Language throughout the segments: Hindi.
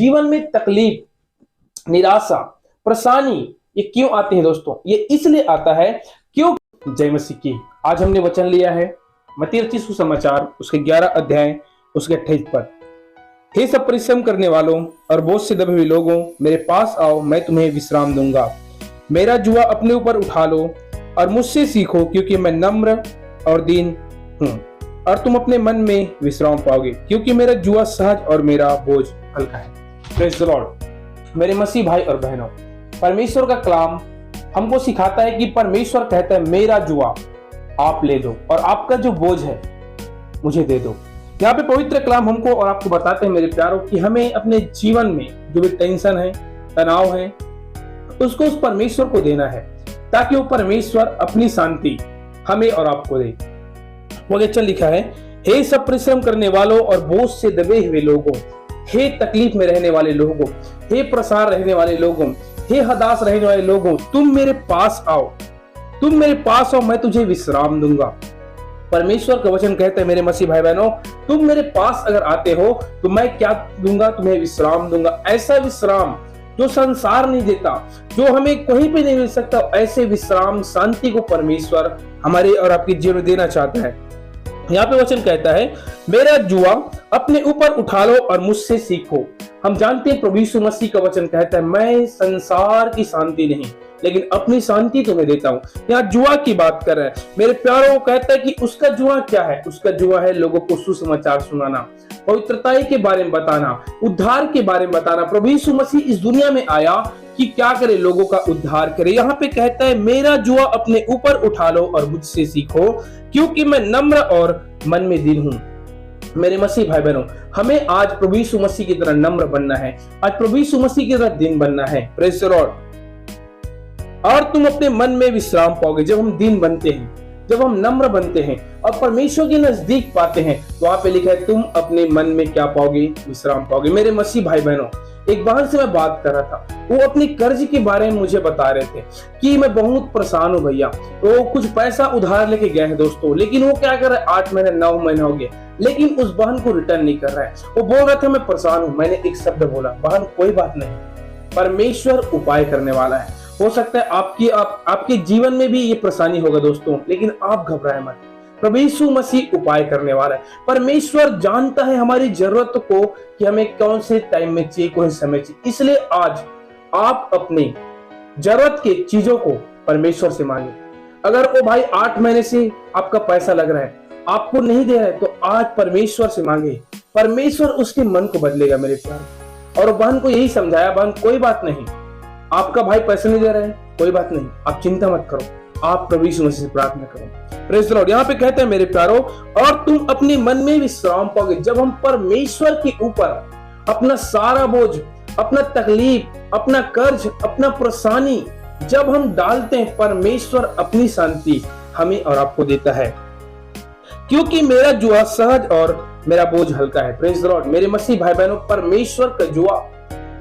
जीवन में तकलीफ, निराशा, परेशानी ये क्यों आती है दोस्तों? ये इसलिए आता है क्यों। जय मसीह की। आज हमने वचन लिया है मत्ती रचित सुसमाचार उसके 11 अध्याय उसके 28 पद। हे सब परिश्रम करने वालों और बोझ से दबे हुए लोगों, मेरे पास आओ, मैं तुम्हें विश्राम दूंगा। मेरा जुआ अपने ऊपर उठा लो और मुझसे सीखो, क्योंकि मैं नम्र और दीन हूं, और तुम अपने मन में विश्राम पाओगे, क्योंकि मेरा जुआ सहज और मेरा बोझ हल्का है। Praise the Lord. मेरे मसीह भाई और बहनों, परमेश्वर का कलाम हमको सिखाता है कि परमेश्वर कहता है मेरा जुआ आप ले लो और आपका जो बोझ है मुझे दे दो। यहाँ पे पवित्र कलाम हमको और आपको बताते हैं मेरे प्यारों कि हमें अपने जीवन में जो भी टेंशन है, तनाव है, उसको उस परमेश्वर को देना है, ताकि वो परमेश्वर अपनी शांति हमें और आपको दे। वचन लिखा है, हे सब परिश्रम करने वालों और बोझ से दबे हुए लोगों, हे तकलीफ में रहने वाले लोगों, हे परेशान रहने वाले लोगों, हे हताश रहने वाले लोगों, तुम मेरे पास आओ, तुम मेरे पास आओ, मैं तुझे विश्राम दूंगा। परमेश्वर का वचन कहते हैं मेरे मसीह भाई बहनों, तुम मेरे पास अगर आते हो तो मैं क्या दूंगा? तुम्हें विश्राम दूंगा। ऐसा विश्राम जो संसार नहीं देता, जो हमें कहीं पे नहीं मिल सकता, ऐसे विश्राम, शांति को परमेश्वर हमारे और आपके जीवन में देना चाहता है। यहाँ पे वचन कहता है, मेरा जुआ अपने ऊपर उठा लो और मुझसे सीखो। हम जानते हैं प्रभु यीशु मसीह का वचन कहता है, मैं संसार की शांति नहीं लेकिन अपनी शांति तुम्हें देता हूँ। यहाँ जुआ की बात कर रहे हैं मेरे प्यारों। कहता है कि उसका जुआ क्या है? उसका जुआ है लोगों को सुसमाचार सुनाना, पवित्रता के बारे में बताना, उद्धार के बारे में बताना। प्रभु यीशु मसीह इस दुनिया में आया कि क्या करे? लोगों का उद्धार करे। यहाँ पे कहता है, मेरा जुआ अपने ऊपर उठा लो और मुझसे सीखो, क्योंकि मैं नम्र और मन में दीन हूँ। मेरे मसीह भाई बहनों, हमें आज प्रभु यीशु मसीह की तरह नम्र बनना है, आज प्रभु यीशु मसीह की तरह दीन बनना है। Praise the Lord. और तुम अपने मन में विश्राम पाओगे। जब हम दीन बनते हैं, जब हम नम्र बनते हैं और परमेश्वर के नजदीक पाते हैं, तो वहां पे लिखा है तुम अपने मन में क्या पाओगे? विश्राम पाओगे। मेरे मसीह भाई बहनों, एक बहन से मैं बात कर रहा था, वो अपनी कर्ज के बारे में मुझे बता रहे थे कि मैं बहुत परेशान हूँ भैया। तो कुछ पैसा उधार लेके गए हैं दोस्तों, लेकिन वो क्या कर रहा है, 8 महीने 9 महीने हो गए, लेकिन उस बहन को रिटर्न नहीं कर रहा है। वो बोल रहा था मैं परेशान हूँ। मैंने एक शब्द बोला, बहन कोई बात नहीं, परमेश्वर उपाय करने वाला है। हो सकता है आपके जीवन में भी ये परेशानी होगा दोस्तों, लेकिन आप घबराए मत। प्रभु यीशु मसीह उपाय करने वाला है। परमेश्वर जानता है हमारी जरूरत को कि हमें कौन से टाइम में चाहिए, कौन से समय चाहिए। इसलिए आज आप अपनी जरूरत की चीजों को परमेश्वर से मांगे। अगर वो भाई 8 महीने से आपका पैसा लग रहा है, आपको नहीं दे रहा है, तो आज परमेश्वर से मांगे, परमेश्वर उसके मन को बदलेगा मेरे प्यारे। और बहन को यही समझाया, बहन कोई बात नहीं, आपका भाई पैसे नहीं दे रहा है, कोई बात नहीं, आप चिंता मत करो, आप प्रभु यीशु मसीह से प्रार्थना करो। Praise the Lord. यहाँ पे कहते हैं मेरे प्यारो, और तुम अपने मन में विश्राम पाओगे। जब हम परमेश्वर के ऊपर अपना सारा बोझ, अपना तकलीफ, अपना कर्ज, अपना परेशानी जब हम डालते हैं, परमेश्वर अपनी शांति हमें और आपको देता है, क्योंकि मेरा जुआ सहज और मेरा बोझ हल्का है। Praise the Lord. मेरे मसीह भाई बहनों, परमेश्वर का जुआ,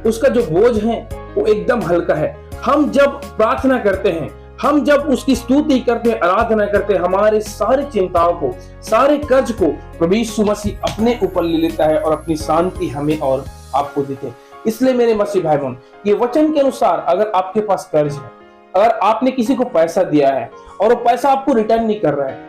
उसका जो बोझ है वो एकदम हल्का है। हम जब प्रार्थना करते हैं, हम जब उसकी स्तुति करते हैं, आराधना करते हैं, हमारे सारी चिंताओं को, सारे कर्ज को प्रभु यीशु मसीह अपने ऊपर ले लेता है और अपनी शांति हमें और आपको देते हैं। इसलिए मेरे मसीह भाई बहन, ये वचन के अनुसार अगर आपके पास कर्ज है, अगर आपने किसी को पैसा दिया है और वो पैसा आपको रिटर्न नहीं कर रहा है,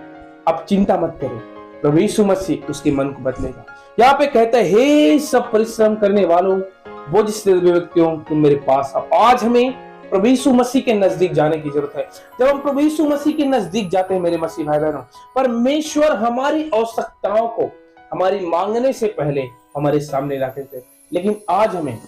आप चिंता मत करें, प्रभु यीशु मसीह उसके मन को बदलेगा। यहाँ पे कहता है, हे सब परिश्रम करने वालों, बोझ से दबे व्यक्तियों, तुम मेरे पास आओ। आज हमें प्रभु यीशु मसीह के नजदीक जाने की जरूरत है। जब हम प्रभु यीशु मसीह के नजदीक जाते हैं मेरे मसीह भाई बहनों, परमेश्वर हमारी आवश्यकताओं को हमारी मांगने से पहले हमारे सामने ला देते हैं। लेकिन आज हमें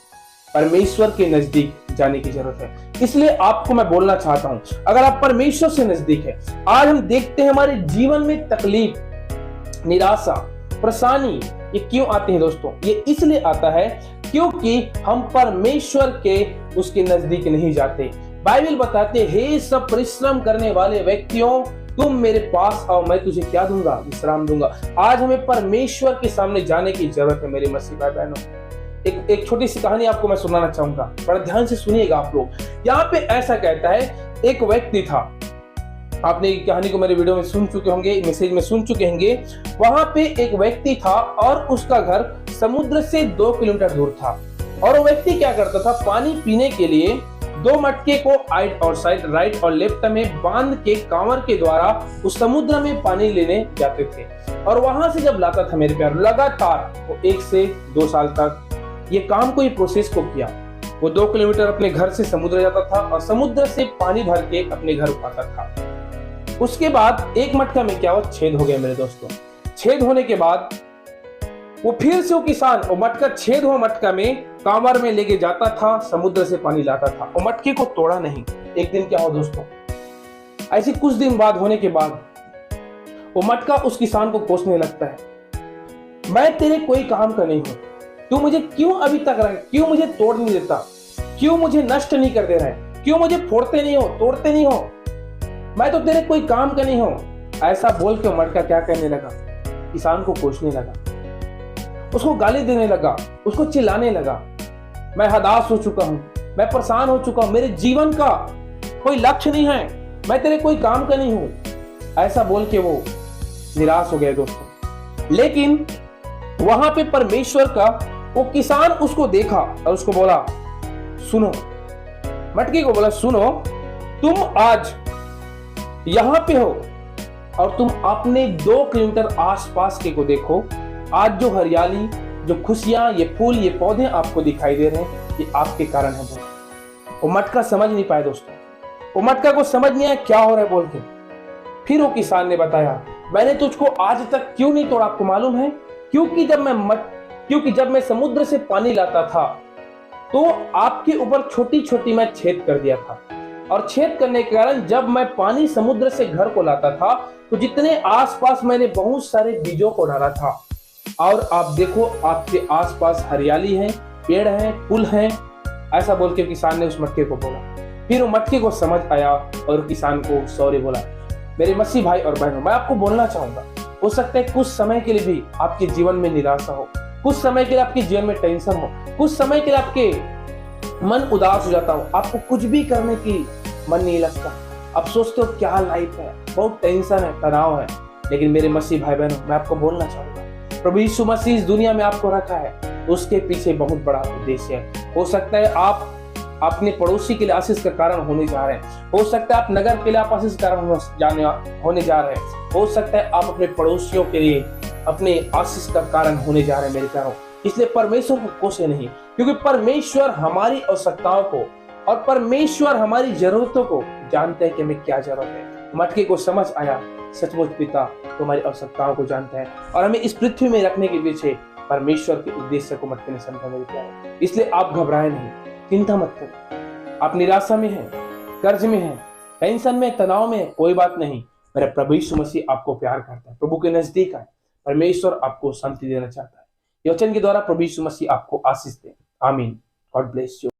परमेश्वर के नजदीक जाने की जरूरत है। इसलिए आपको मैं बोलना चाहता हूं, अगर आप परमेश्वर से नजदीक है, आज हम देखते हैं हमारे जीवन में तकलीफ, निराशा, परेशानी ये क्यों आती है दोस्तों? ये इसलिए आता है क्योंकि हम परमेश्वर के उसके नजदीक नहीं जाते। बाइबल बताते, हे सब परिश्रम करने वाले व्यक्तियों, तुम मेरे पास आओ, मैं तुझे क्या दूंगा? विश्राम दूंगा। आज हमें परमेश्वर के सामने जाने की जरूरत है मेरे मसीह भाई बहनों। एक छोटी सी कहानी आपको मैं सुनाना चाहूंगा, बड़ा ध्यान से सुनिएगा आप लोग। यहाँ पे ऐसा कहता है, एक व्यक्ति था, आपने कहानी को मेरे वीडियो में सुन चुके होंगे, मैसेज में सुन चुके होंगे। वहां पे एक व्यक्ति था और उसका घर समुद्र से 2 किलोमीटर दूर था। और वो व्यक्ति क्या करता था, पानी पीने के लिए 2 मटके को आइट और साइड, राइट और लेफ्ट में बांध के कांवर के द्वारा उस समुद्र में पानी लेने जाते थे। और वहां से जब लाता था मेरे प्यार, लगातार वो 1 से 2 साल तक ये काम को, ये प्रोसेस को किया। वो 2 किलोमीटर अपने घर से समुद्र जाता था और समुद्र से पानी भर के अपने घर उठाता था। उसके बाद एक मटका में क्या हुआ, छेद हो गया मेरे दोस्तों। छेद होने के बाद वो फिर से वो किसान वो मटका, छेद हुआ मटका में कांवर में लेके जाता था, समुद्र से पानी लाता था। वो मटके को तोड़ा नहीं। एक दिन क्या हुआ दोस्तों, ऐसे कुछ दिन बाद होने के बाद वो मटका उस किसान को कोसने लगता है, मैं तेरे कोई काम का नहीं हूं, तू मुझे क्यों अभी तक रहा है, क्यों मुझे तोड़ नहीं देता, क्यों मुझे नष्ट नहीं कर दे रहा है, क्यों मुझे फोड़ते नहीं हो, तोड़ते नहीं हो, मैं तो तेरे कोई काम का नहीं हूं। ऐसा बोल के मटका क्या कहने लगा, किसान को कोसने लगा, उसको गाली देने लगा, उसको चिल्लाने लगा, मैं हताश हो चुका हूं, मैं परेशान हो चुका हूं, मेरे जीवन का कोई लक्ष्य नहीं है, मैं तेरे कोई काम का नहीं हूं। ऐसा बोल के वो निराश हो गए दोस्तों। लेकिन वहां पे परमेश्वर का वो किसान उसको देखा और उसको बोला, सुनो, मटके को बोला, सुनो, तुम आज यहां पे हो और तुम अपने 2 किलोमीटर आसपास के को देखो, आज जो हरियाली, जो खुशियां, ये फूल, ये पौधे आपको दिखाई दे रहे हैं, ये आपके कारण है। वो मटका समझ नहीं पाए दोस्तों, वो मटका को समझ नहीं आया क्या हो रहा है बोल के। फिर वो किसान ने बताया, मैंने तुझको आज तक क्यों नहीं तोड़ा, आपको मालूम है? क्योंकि जब मैं समुद्र से पानी लाता था तो आपके ऊपर छोटी छोटी मैं छेद कर दिया था, और छेद करने के कारण जब मैं पानी समुद्र से घर को लाता था तो जितने आसपास मैंने बहुत सारे बीजों को डाला था, और आप देखो आपके आसपास हरियाली है, पेड़ है, फूल है। ऐसा बोल के किसान ने उस मटके को बोला। फिर वो मटके को समझ आया और किसान को सॉरी बोला। मेरे मसीह भाई और बहनों, मैं आपको बोलना चाहूंगा, हो सकता है कुछ समय के लिए भी आपके जीवन में निराशा हो, कुछ समय के लिए आपके जीवन में टेंशन हो, कुछ समय के लिए आपके मन उदास हो जाता हो, आपको कुछ भी करने की मन नहीं लगता, आप सोचते हो क्या लाइफ है, बहुत टेंशन है, तनाव है। लेकिन मेरे मसीह भाई बहनों, मैं आपको बोलना चाहूंगा, प्रभु यीशु मसीह इस दुनिया में आपको रखा है, उसके पीछे बहुत बड़ा उद्देश्य है। हो सकता है आप अपने पड़ोसी के लिए आशीष का कारण होने जा रहे हैं, हो सकता है आप नगर के लिए आप आशीष का कारण होने जा रहे हैं, हो सकता है आप अपने पड़ोसियों के लिए अपने आशीष का कारण होने जा रहे हैं मेरे प्यारों। इसलिए परमेश्वर को कोसे नहीं, क्योंकि परमेश्वर हमारी आवश्यकताओं को और परमेश्वर हमारी जरूरतों को जानते हैं कि हमें क्या जरूरत है। मटके को समझ आया, सचमुच पिता तुम्हारी आवश्यकताओं को जानता है और हमें इस पृथ्वी में रखने के पीछे परमेश्वर के उद्देश्य को मटके ने समझा मेरे प्यारे। इसलिए आप घबराए नहीं, चिंता मत करो। आप निराशा में हैं, कर्ज में हैं, टेंशन में, तनाव में, कोई बात नहीं। मेरा प्रभु यीशु मसीह आपको प्यार करता है, प्रभु के नजदीक है, परमेश्वर आपको शांति देना चाहता है। ये वचन के द्वारा प्रभु यीशु मसीह आपको आशीष दे। आमीन। God bless you.